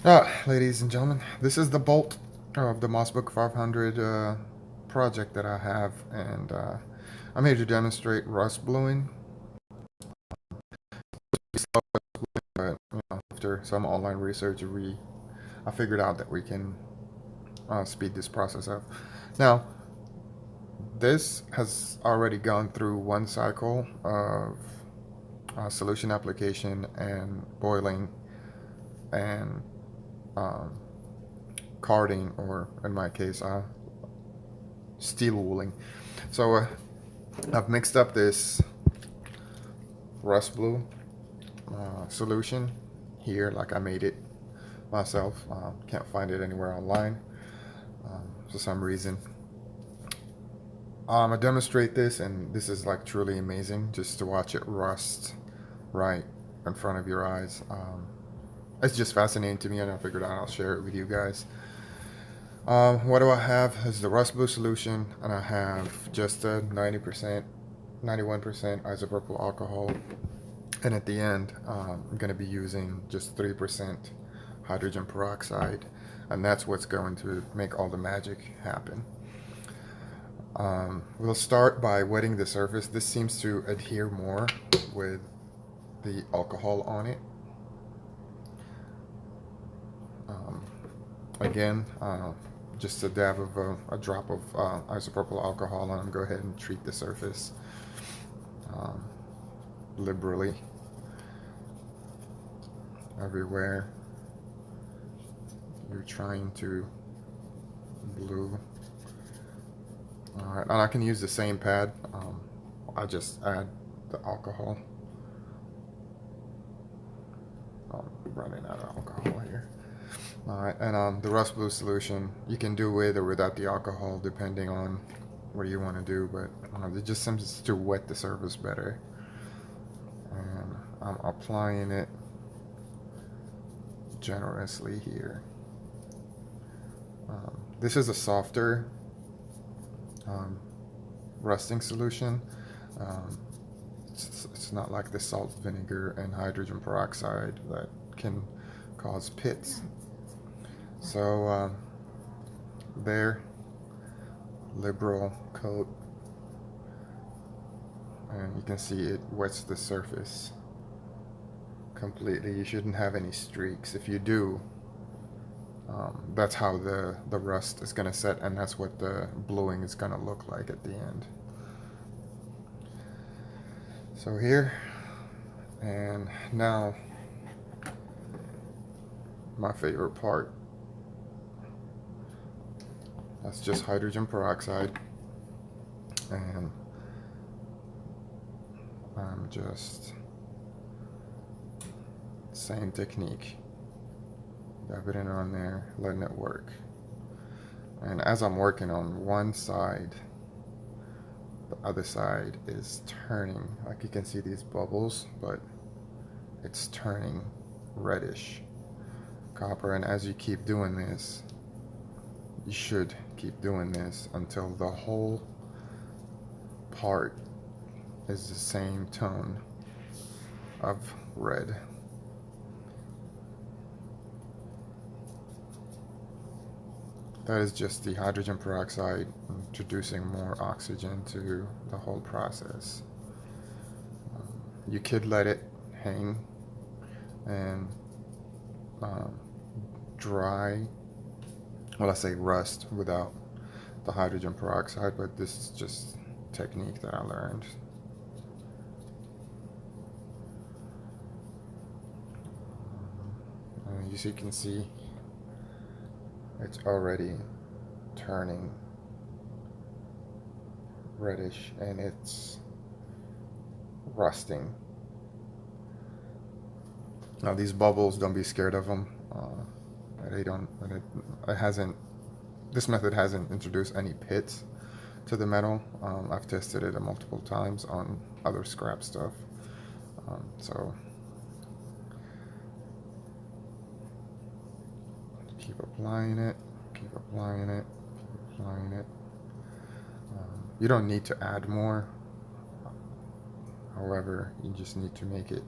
Ladies and gentlemen, this is the bolt of the Mossberg 500 project that I have, and I'm here to demonstrate rust bluing. But after some online research, I figured out that we can speed this process up. Now, this has already gone through one cycle of solution application and boiling and um, carding, or in my case, steel wooling. So I've mixed up this rust blue solution here, like I made it myself. Can't find it anywhere online for some reason. I demonstrate this, and this is like truly amazing just to watch it rust right in front of your eyes. It's just fascinating to me, and I figured out I'll share it with you guys. What do I have is the rust blue solution, and I have just a 90%, 91% isopropyl alcohol. And at the end, I'm going to be using just 3% hydrogen peroxide, and that's what's going to make all the magic happen. We'll start by wetting the surface. This seems to adhere more with the alcohol on it. Um, Again, just a dab of a drop of isopropyl alcohol, and I'm going to go ahead and treat the surface um, liberally everywhere you're trying to blue. Alright, and I can use the same pad. I just add the alcohol. I'm running out of alcohol here. Alright, and the rust blue solution, you can do with or without the alcohol depending on what you want to do, but it just seems to wet the surface better. And I'm applying it generously here. This is a softer um, rusting solution. Um, it's not like the salt, vinegar, and hydrogen peroxide that can cause pits. So there, liberal coat, and you can see it wets the surface completely. You shouldn't have any streaks. If you do, that's how the rust is going to set, and that's what the bluing is going to look like at the end. So here, and now my favorite part. That's just hydrogen peroxide, and I'm just same technique, dabbing it on there, letting it work. And as I'm working on one side, the other side is turning. Like you can see these bubbles, but it's turning reddish copper. And as you keep doing this, you should keep doing this until the whole part is the same tone of red. That is just the hydrogen peroxide introducing more oxygen to the whole process. You could let it hang and um, dry, well, I say rust without the hydrogen peroxide, but this is just technique that I learned. As you can see, it's already turning reddish and it's rusting. Now these bubbles, don't be scared of them. They don't. It hasn't. This method hasn't introduced any pits to the metal. I've tested it multiple times on other scrap stuff. So keep applying it. Keep applying it. Keep applying it. You don't need to add more. However, you just need to make it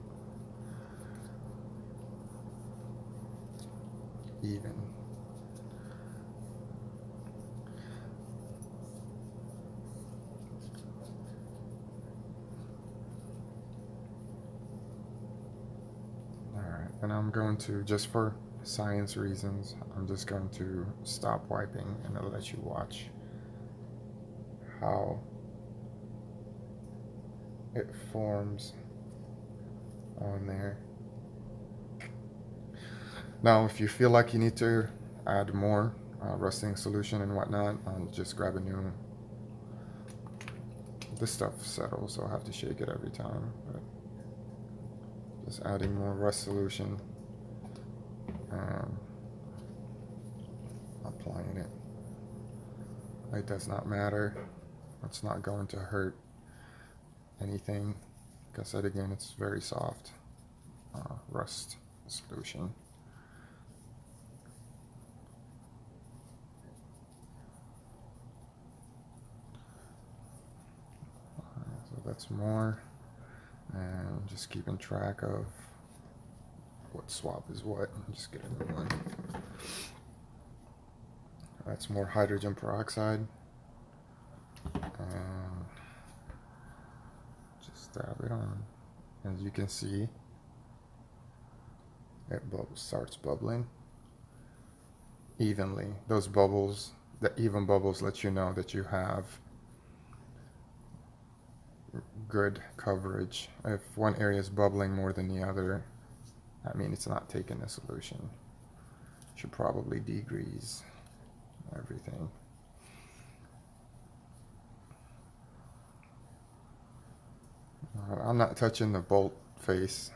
even. Alright, and I'm going to, just for science reasons, I'm just going to stop wiping and I'll let you watch how it forms on there. Now, if you feel like you need to add more rusting solution and whatnot, I'll just grab a new. This stuff settles, so I have to shake it every time. But just adding more rust solution and applying it. It does not matter. It's not going to hurt anything. Like I said again, it's very soft rust solution. So that's more, and just keeping track of what swap is what. Just get a new one. That's more hydrogen peroxide. And just dab it on. As you can see, it starts bubbling evenly. Those bubbles, the even bubbles, let you know that you have good coverage. If one area is bubbling more than the other, I mean it's not taking the solution. Should probably degrease everything. I'm not touching the bolt face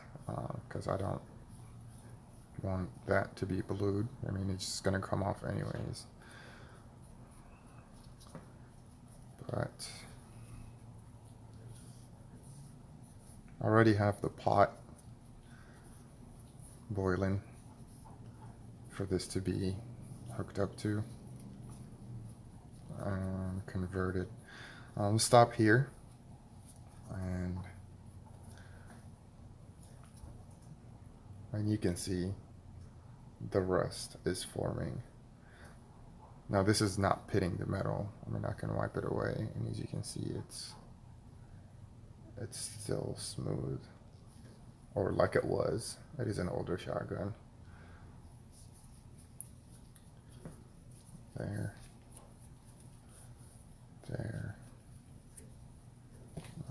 because I don't want that to be blued. I mean, it's just going to come off anyways. But I already have the pot boiling for this to be hooked up to. Converted. Stop here. And you can see the rust is forming. Now this is not pitting the metal. I mean, I can wipe it away, and as you can see, it's still smooth, or like it was. It is an older shotgun. There.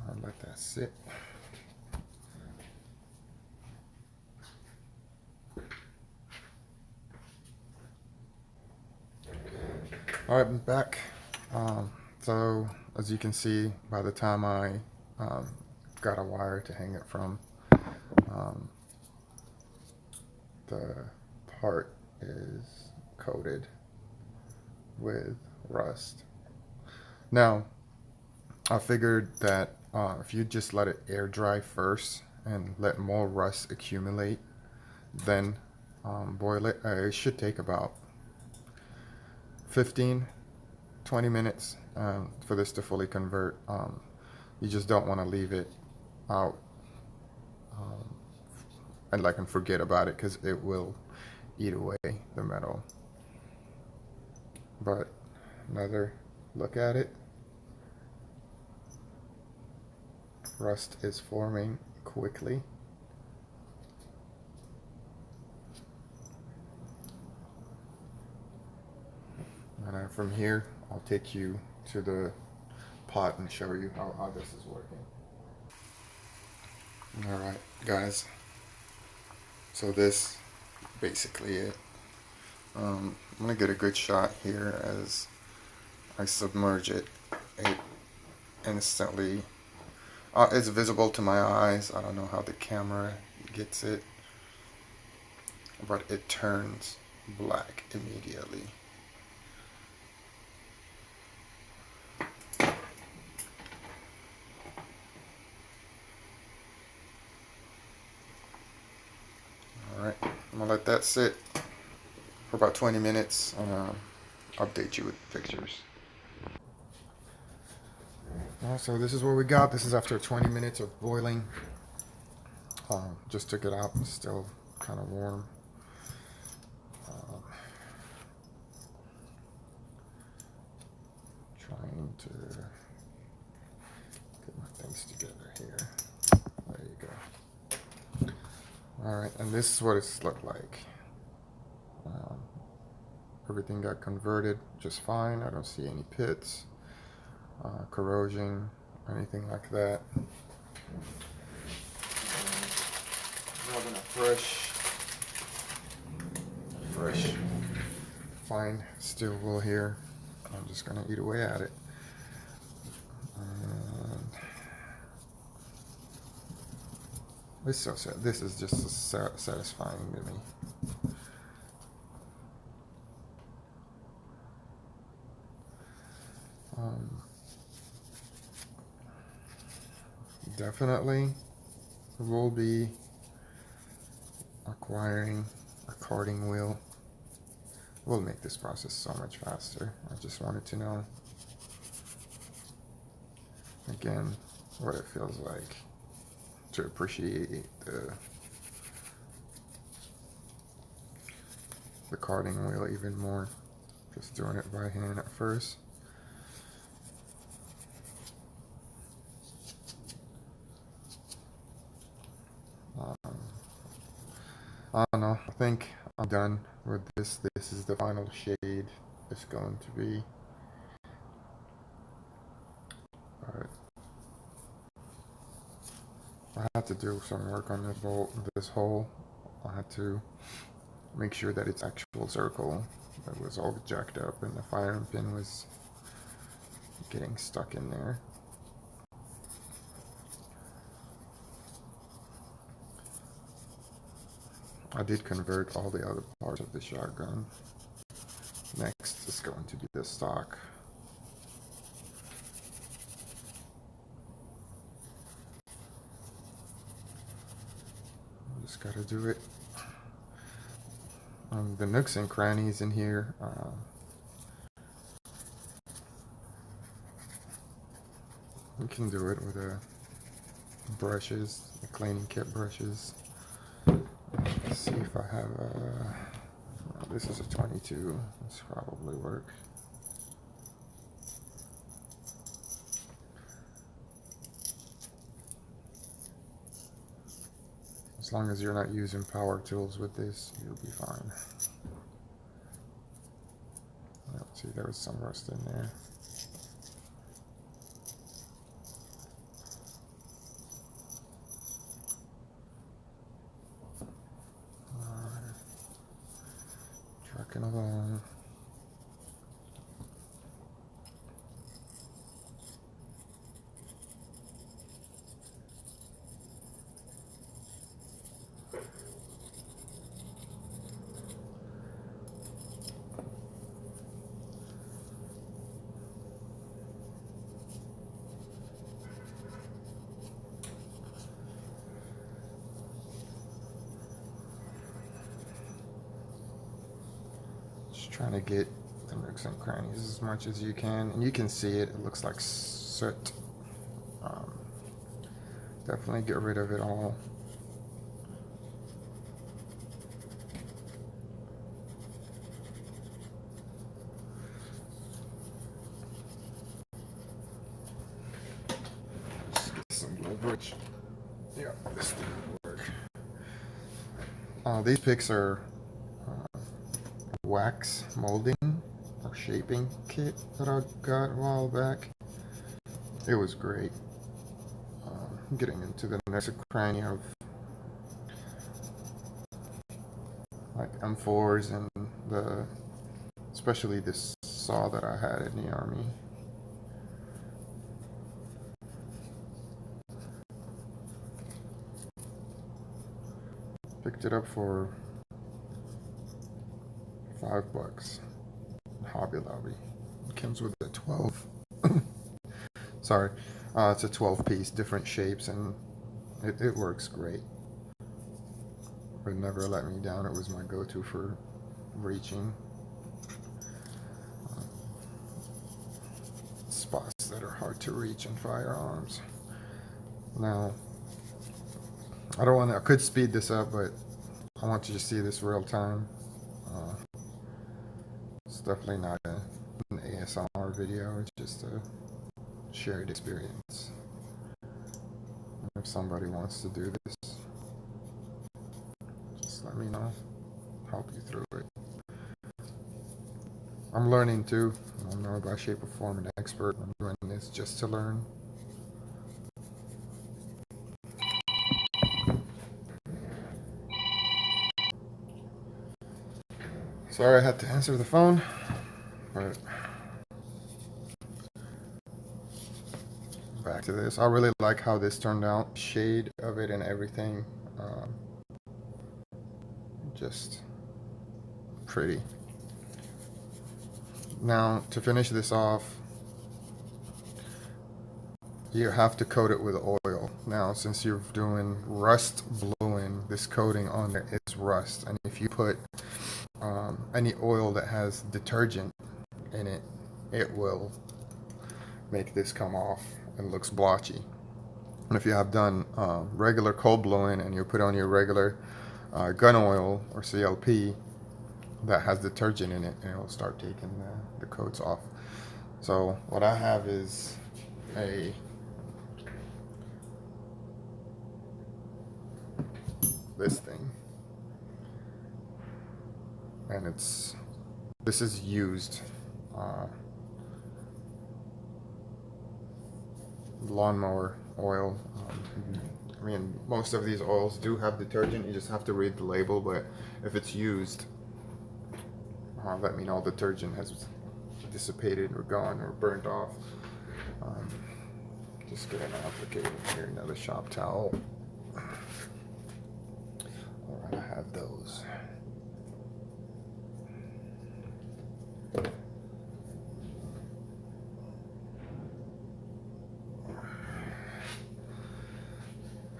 I'll let that sit. All right, I'm back. So as you can see, by the time I got a wire to hang it from, the part is coated with rust. Now, I figured that if you just let it air dry first and let more rust accumulate, then boil it. It should take about 15-20 minutes for this to fully convert. You just don't want to leave it out and forget about it, because it will eat away the metal. But another look at it. Rust is forming quickly. And from here, I'll take you to the pot and show you how this is working. Alright, guys. So this basically it. I'm going to get a good shot here as I submerge it. It instantly... it's visible to my eyes. I don't know how the camera gets it, but it turns black immediately. Alright, I'm going to let that sit for about 20 minutes and update you with pictures. So this is what we got. This is after 20 minutes of boiling. Just took it out. It's still kind of warm. these together here. There you go. Alright, and this is what it's looked like. Um, Everything got converted just fine. I don't see any pits, corrosion, anything like that. Having a fresh, fine steel wool here. I'm just gonna eat away at it. And it's so sad. This is just so satisfying to me. Definitely will be acquiring a carding wheel. Will make this process so much faster. I just wanted to know again what it feels like to appreciate the carding wheel even more. Just doing it by hand at first. I don't know. I think I'm done with this. This is the final shade it's going to be. But I had to do some work on this bolt, this hole. I had to make sure that it's actual circle. It was all jacked up and the firing pin was getting stuck in there. I did convert all the other parts of the shotgun. Next is going to be the stock. Just gotta do it. The nooks and crannies in here. You can do it with brushes, the cleaning kit brushes. Let's see if I have this is a 22. This probably work. As long as you're not using power tools with this, you'll be fine. Let's see, there was some rust in there. Trucking along. Just trying to get the nooks and crannies as much as you can, and you can see it. It looks like soot. Definitely get rid of it all. Just get some leverage. Yeah, this thing will work. These picks are wax molding or shaping kit that I got a while back. It was great. Getting into the next cranny of like M4s and especially this saw that I had in the army. Picked it up for $5. Hobby Lobby. It comes with a 12. Sorry, it's a 12 piece, different shapes, and it works great. It never let me down. It was my go-to for reaching spots that are hard to reach in firearms. Now, I could speed this up, but I want you to see this real time. It's definitely not an ASMR video, it's just a shared experience. If somebody wants to do this, just let me know. Help you through it. I'm learning too. I'm not by shape or form an expert. I'm doing this just to learn. Sorry I had to answer the phone, but back to this. I really like how this turned out. Shade of it and everything. Just pretty. Now, to finish this off, you have to coat it with oil. Now, since you're doing rust bluing, this coating on there is rust. And if you put any oil that has detergent in it, it will make this come off and looks blotchy. And if you have done regular cold bluing and you put on your regular gun oil or CLP that has detergent in it, and it will start taking the coats off. So what I have is this thing, and this is used lawnmower oil. I mean, most of these oils do have detergent. You just have to read the label, but if it's used, let me know detergent has dissipated or gone or burnt off. Just get an applicator here, another shop towel. Alright, I have those.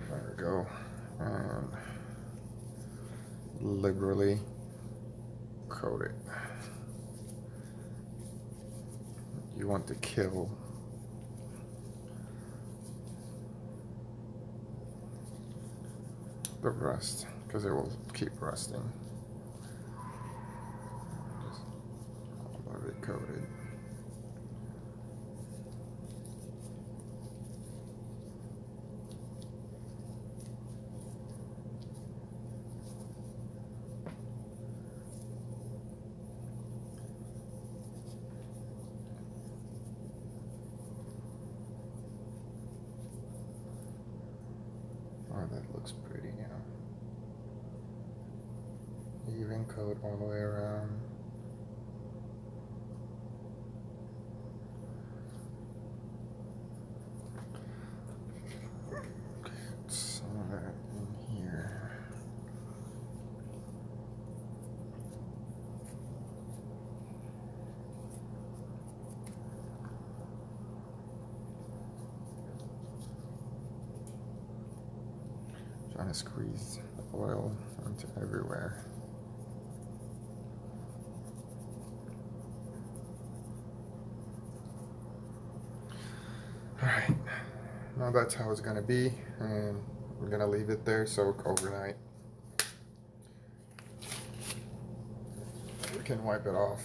There we go. And liberally coat it. You want to kill the rust because it will keep rusting. Just all of it coated. Oh, that looks pretty now. Even coat all the way around. Get some of that in here. Trying to squeeze the oil into everywhere. Alright, now that's how it's going to be, and I'm going to leave it there soak overnight. We can wipe it off.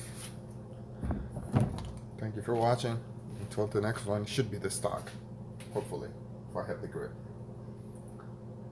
Thank you for watching. Until the next one, should be the stock, hopefully, if I have the grip.